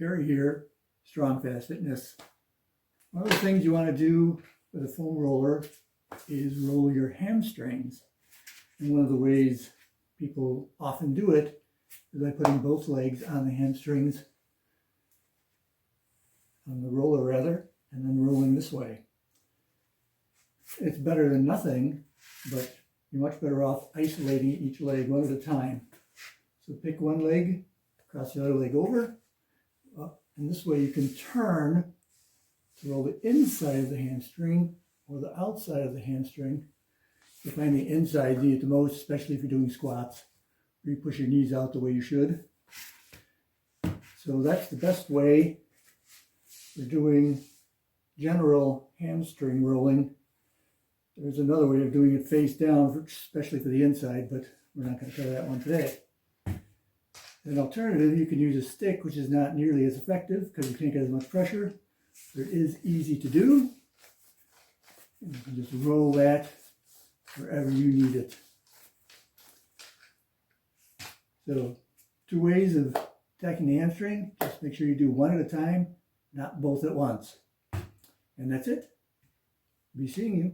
carry here, strong, fast fitness. One of the things you want to do with a foam roller is roll your hamstrings. And one of the ways people often do it is by putting both legs on the hamstrings, on the roller rather, and then rolling this way. It's better than nothing, but you're much better off isolating each leg one at a time. So pick one leg, cross the other leg over, and this way you can turn to roll the inside of the hamstring or the outside of the hamstring. You find the inside you need it the most, especially if you're doing squats, where you push your knees out the way you should. So that's the best way for doing general hamstring rolling. There's another way of doing it face down, especially for the inside, but we're not going to cover that one today. An alternative, you can use a stick, which is not nearly as effective because you can't get as much pressure, but it is easy to do. And you can just roll that wherever you need it. So, 2 ways of attacking the hamstring. Just make sure you do one at a time, not both at once. And that's it. Be seeing you.